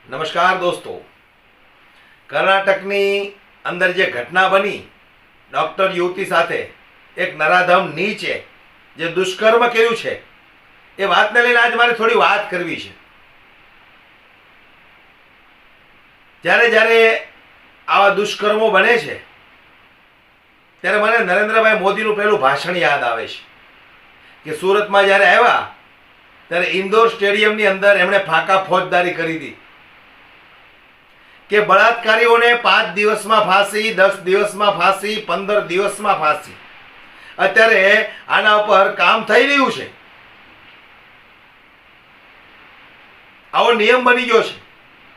નમસ્કાર દોસ્તો, કર્ણાટકની અંદર જે ઘટના બની ડૉક્ટર યુવતી સાથે એક નરાધમ નીચે જે દુષ્કર્મ કર્યું છે એ વાતને લઈને આજ મારે થોડી વાત કરવી છે. જ્યારે જ્યારે આવા દુષ્કર્મો બને છે ત્યારે મને નરેન્દ્રભાઈ મોદીનું પહેલું ભાષણ યાદ આવે છે કે સુરતમાં જ્યારે આવ્યા ત્યારે ઇન્દોર સ્ટેડિયમની અંદર એમણે ફાંકા ફોજદારી કરી હતી કે બળાત્કારીઓને 5 દિવસમાં ફાંસી, 10 દિવસમાં ફાંસી, 15 દિવસમાં ફાંસી. અત્યારે આના ઉપર કામ થઈ રહ્યું છે. આવો નિયમ બની ગયો છે.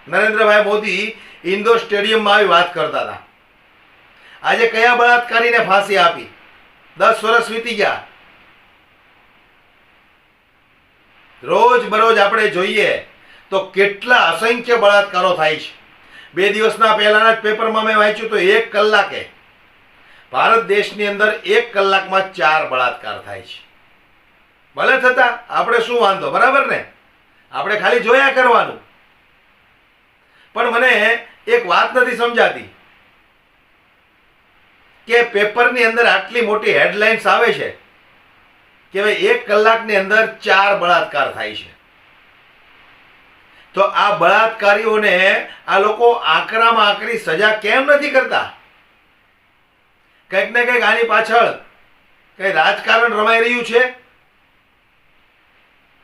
નરેન્દ્રભાઈ મોદી ઇન્દોર સ્ટેડિયમમાં આવી વાત કરતા હતા. આજે કયા બળાત્કારીને ફાંસી આપી? 10 વર્ષ વીતી ગયા. રોજ બરોજ આપણે જોઈએ તો કેટલા અસંખ્ય બળાત્કારો થાય છે. 2 દિવસના પહેલાના જ પેપરમાં મેં વાંચ્યું તો 1 કલાકે ભારત દેશની અંદર 1 કલાકમાં 4 બળાત્કાર થાય છે. ભલે થતા આપણે શું વાંધો, બરાબર ને? આપણે ખાલી જોયા કરવાનું. પણ મને એક વાત નથી સમજાતી કે પેપરની અંદર આટલી મોટી હેડલાઇન્સ આવે છે કે ભાઈ 1 કલાકની અંદર 4 બળાત્કાર થાય છે. તો આ બળાત્કારીઓને આ લોકો આકરામાં આકરી સજા કેમ નથી કરતા? કંઈક ને કંઈક આની પાછળ કઈ રાજકારણ રમાઈ રહ્યું છે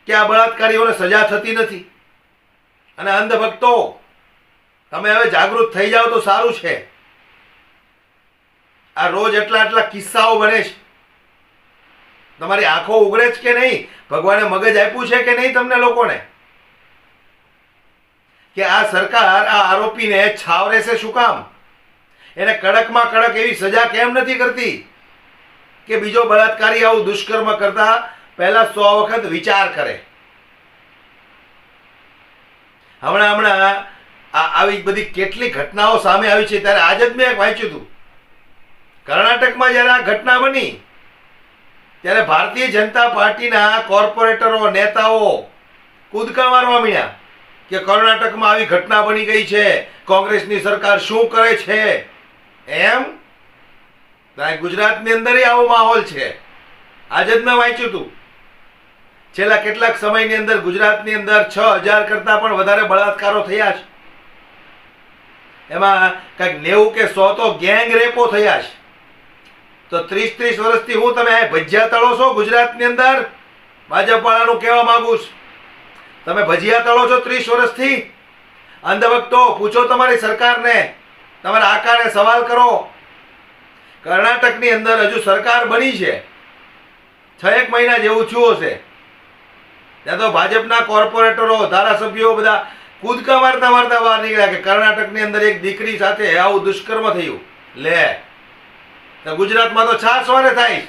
કે આ બળાત્કારીઓને સજા થતી નથી. અને અંધભક્તો, તમે હવે જાગૃત થઈ જાઓ તો સારું છે. આ રોજ એટલા કિસ્સાઓ બને છે. તમારી આંખો ઉઘડે છે કે નહીં? ભગવાને મગજ આપ્યું છે કે નહીં તમને લોકોને? કે આ સરકાર આ આરોપીને છાવરે છે શું કામ? એને કડકમાં કડક એવી સજા કેમ નથી કરતી કે બીજો બળાત્કારી આવું દુષ્કર્મ કરતા પહેલા 100 વખત વિચાર કરે? હમણાં આવી બધી કેટલી ઘટનાઓ સામે આવી છે. ત્યારે આજે જ મેં એક વાંચ્યું હતું, કર્ણાટકમાં જ્યારે આ ઘટના બની ત્યારે ભારતીય જનતા પાર્ટીના કોર્પોરેટરો, નેતાઓ કૂદકા મારવા માંડ્યા કે કર્ણાટકમાં આવી ઘટના બની ગઈ છે, કોંગ્રેસની સરકાર શું કરે છે એમ. ગુજરાતની અંદર આવો માહોલ છે. આજે જ મેં વાંચ્યું હતું, છેલ્લા કેટલાક સમયની અંદર ગુજરાતની અંદર 6000 કરતા પણ વધારે બળાત્કારો થયા છે. એમાં કંઈક 90 કે 100 તો ગેંગ રેપો થયા છે. તો 30 વર્ષથી હું તમે ભજીયા તળો છો ગુજરાતની અંદર? ભાજપ વાળાનું કહેવા માંગુ છું, તમે ભજીયા તળો છો 30 વર્ષથી. અંધભક્તો, પૂછો તમારી સરકારને, તમારા આકાને સવાલ કરો. કર્ણાટકની અંદર હજુ સરકાર બની છે, 6-1 મહિના જેવું થયું હશે. ત્યાં તો ભાજપના કોર્પોરેટરો, ધારાસભ્યો બધા કૂદકા મારતા બહાર નીકળ્યા કે કર્ણાટકની અંદર એક દીકરી સાથે આવું દુષ્કર્મ થયું. લે, તો ગુજરાતમાં તો છાસવારે થાય.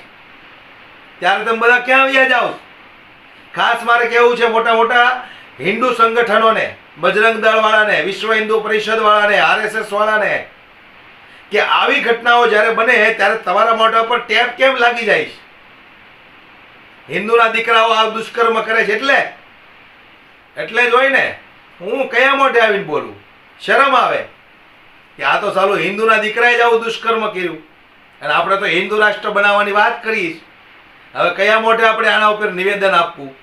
ત્યારે તમે બધા ક્યાં આવ્યા જાઓ? ખાસ મારે કહેવું છે મોટા મોટા હિન્દુ સંગઠનોને, બજરંગ દળ વાળાને, વિશ્વ હિન્દુ પરિષદ વાળાને, RSS વાળાને, કે આવી ઘટનાઓ જ્યારે બને ત્યારે તમારા મોઢા પર ટેપ કેમ લાગી જાય છે? હિન્દુના દીકરાઓ આ દુષ્કર્મ કરે છે એટલે જ હોય ને. હું કયા મોઢે આવીને બોલું? શરમ આવે કે આ તો સાલું હિન્દુના દીકરાએ જ આવું દુષ્કર્મ કર્યું અને આપણે તો હિન્દુ રાષ્ટ્ર બનાવવાની વાત કરીશ. હવે કયા મોઢે આપણે આના ઉપર નિવેદન આપવું?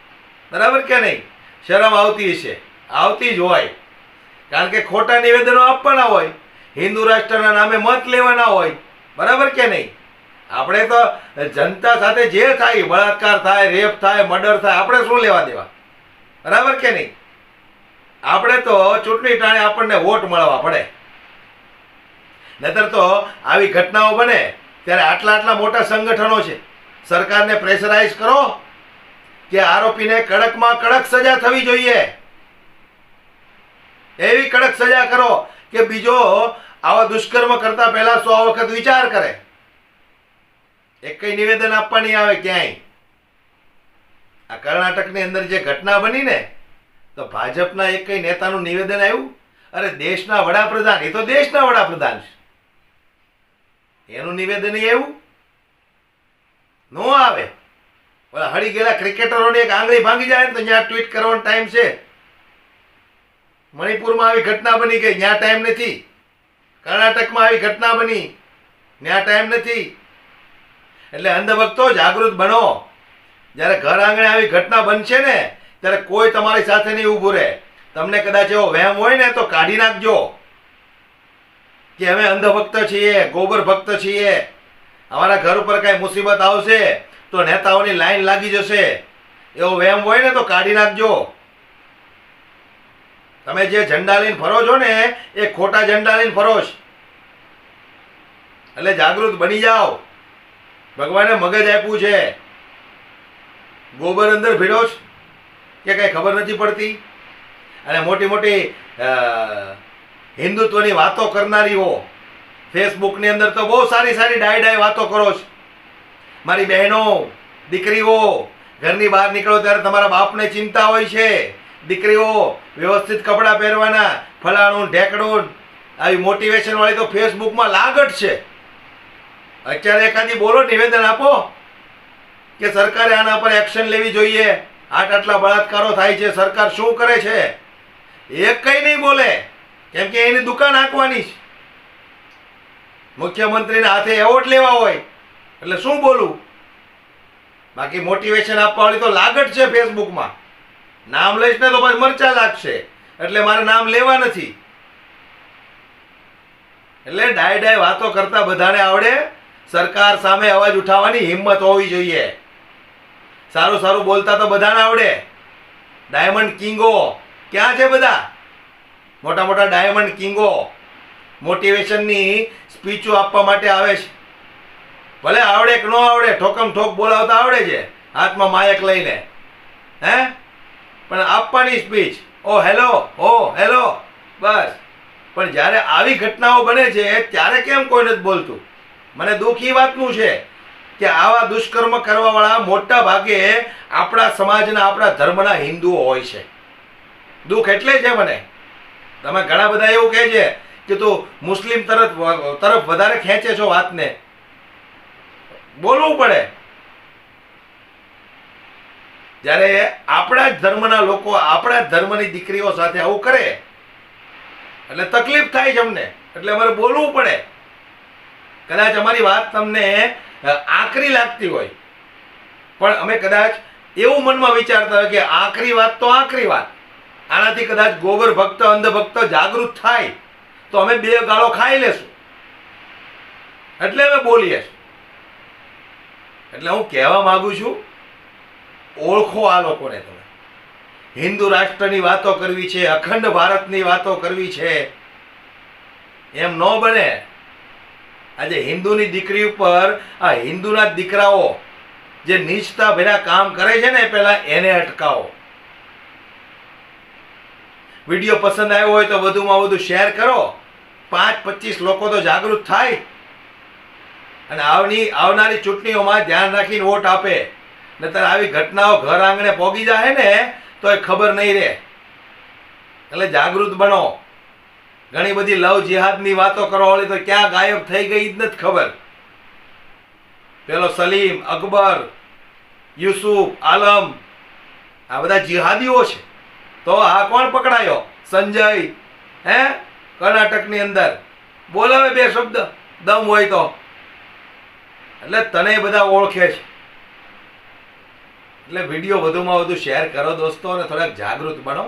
બરાબર કે નહીં? શરમ આવતી હશે, આવતી જ હોય. કારણ કે ખોટા નિવેદનો આપવાના હોય, હિન્દુ રાષ્ટ્રના નામે મત લેવાના હોય. બરાબર કે નહીં? આપણે તો જનતા સાથે જે થાય, બળાત્કાર થાય, રેપ થાય, મર્ડર થાય, આપણે શું લેવા દેવા? બરાબર કે નહીં? આપણે તો ચૂંટણી ટાણે આપણને વોટ મળવા પડે. નહીતર તો આવી ઘટનાઓ બને ત્યારે આટલા મોટા સંગઠનો છે, સરકારને પ્રેશરાઇઝ કરો કે આરોપીને કડકમાં કડક સજા થવી જોઈએ. એવી કડક સજા કરો કે બીજો આવા દુષ્કર્મ કરતા પહેલા 100 વખત વિચાર કરે. એક કઈ નિવેદન આપવા નહીં આવે ક્યાંય. આ કર્ણાટકની અંદર જે ઘટના બની ને, તો ભાજપના એક કઈ નેતાનું નિવેદન આવ્યું? અરે દેશના વડાપ્રધાન, એ તો દેશના વડાપ્રધાન છે, એનું નિવેદન એવું નો આવે. ઓલા હળી ગયેલા ક્રિકેટરોની એક આંગળી ભાંગી જાય ને તો ત્યાં ટ્વીટ કરવાનો ટાઈમ છે. મણિપુરમાં આવી ઘટના બની ગઈ, ત્યાં ટાઈમ નથી. કર્ણાટકમાં આવી ઘટના બની, ત્યાં ટાઈમ નથી. એટલે અંધભક્તો જાગૃત બનો. જ્યારે ઘર આંગણે આવી ઘટના બનશે ને ત્યારે કોઈ તમારી સાથે નહીં ઊભું રહે. તમને કદાચ એવો વહેમ હોય ને તો કાઢી નાખજો કે અમે અંધભક્ત છીએ, ગોબર ભક્ત છીએ, અમારા ઘર ઉપર કઈ મુસીબત આવશે તો નેતાઓની લાઈન લાગી જશે. એવો વહેમ હોય ને તો કાઢી નાખજો. તમે જે ઝંડા લઈને ફરો છો ને એ ખોટા ઝંડા લઈને ફરો છો. એટલે જાગૃત બની જાઓ. ભગવાને મગજ આપ્યું છે, ગોબર અંદર ભીડો છે કે કઈ ખબર નથી પડતી. અને મોટી મોટી હિન્દુત્વની વાતો કરનારીઓ ફેસબુકની અંદર તો બહુ સારી સારી ડાય વાતો કરો છો. મારી બહેનો, દીકરીઓ, ઘરની બહાર નીકળો ત્યારે તમારા બાપને ચિંતા હોય છે. દીકરીઓ વ્યવસ્થિત કપડાં પહેરવાના, ફલાણું ઢેકણું, આવી મોટિવેશન વાળી તો ફેસબુકમાં લાગટ છે. અત્યારે એકાદી બોલો, નિવેદન આપો કે સરકારે આના પર એક્શન લેવી જોઈએ, આટલા બળાત્કારો થાય છે, સરકાર શું કરે છે. એક કઈ નહીં બોલે, કેમ કે એની દુકાન આંકવાની છે. મુખ્યમંત્રીના હાથે એવોર્ડ લેવા હોય એટલે શું બોલું. બાકી મોટિવેશન આપવા વાળી તો લાગટ છે ફેસબુકમાં. નામ લઈશ ને તો પછી મરચા લાગશે, એટલે મારે નામ લેવા નથી. એટલે ડાય વાતો કરતા બધાને આવડે. સરકાર સામે અવાજ ઉઠાવવાની હિંમત હોવી જોઈએ. સારું સારું બોલતા તો બધાને આવડે. ડાયમંડ કિંગો ક્યાં છે બધા? મોટા મોટા ડાયમંડ કિંગો મોટિવેશનની સ્પીચો આપવા માટે આવે છે. ભલે આવડે કે ન આવડે, ઠોકમ ઠોક બોલાવતા આવડે છે હાથમાં માયક લઈને, હે, પણ આપવાની સ્પીચ ઓ હેલો બસ. પણ જ્યારે આવી ઘટનાઓ બને છે ત્યારે કેમ કોઈ નથી બોલતું? મને દુઃખ એ વાતનું છે કે આવા દુષ્કર્મ કરવાવાળા મોટા ભાગે આપણા સમાજના, આપણા ધર્મના હિન્દુઓ હોય છે. દુઃખ એટલે છે મને. તમે ઘણા બધા એવું કહે છે કે તું મુસ્લિમ તરફ વધારે ખેંચે છો વાતને. બોલવું પડે. જ્યારે આપણા જ ધર્મના લોકો, આપણા જ ધર્મની દીકરીઓ સાથે આવું કરે એટલે તકલીફ થાય છે અમને. એટલે અમારે બોલવું પડે. કદાચ અમારી વાત તમને આકરી લાગતી હોય, પણ અમે કદાચ એવું મનમાં વિચારતા હોય કે આકરી વાત તો આકરી વાત, આનાથી કદાચ ગોબર ભક્ત, અંધભક્ત જાગૃત થાય તો અમે બે ગાળો ખાઈ લેશું. એટલે અમે બોલીએ. એટલે હું કહેવા માંગુ છું, ઓળખો આ લોકોને. તમે હિન્દુ રાષ્ટ્રની વાતો કરવી છે, અખંડ ભારતની વાતો કરવી છે, એમ ન બને. આજે હિન્દુની દીકરી ઉપર આ હિન્દુના દીકરાઓ જે નીચતા ભર્યા કામ કરે છે ને, પહેલા એને અટકાવો. વિડીયો પસંદ આવ્યો હોય તો વધુમાં વધુ શેર કરો. 5-25 લોકો તો જાગૃત થાય અને આવનારી ચૂંટણીઓમાં ધ્યાન રાખીને વોટ આપે. નહીતર આવી ઘટનાઓ ઘર આંગણે પોગી જાય ને તો એ ખબર નહીં રહે. એટલે જાગૃત બનો. ઘણી બધી લવ જિહાદની વાતો કરવા વાળી તો ક્યાં ગાયબ થઈ ગઈ જ નથી ખબર. પેલો સલીમ, અકબર, યુસુફ, આલમ, આ બધા જિહાદીઓ છે. તો આ કોણ પકડાયો? સંજય, હે, કર્ણાટકની અંદર બોલાવે 2 શબ્દ દમ હોય તો. એટલે તને બધા ઓળખે છે. એટલે વિડીયો વધુમાં વધુ શેર કરો દોસ્તો, અને થોડાક જાગૃત બનો.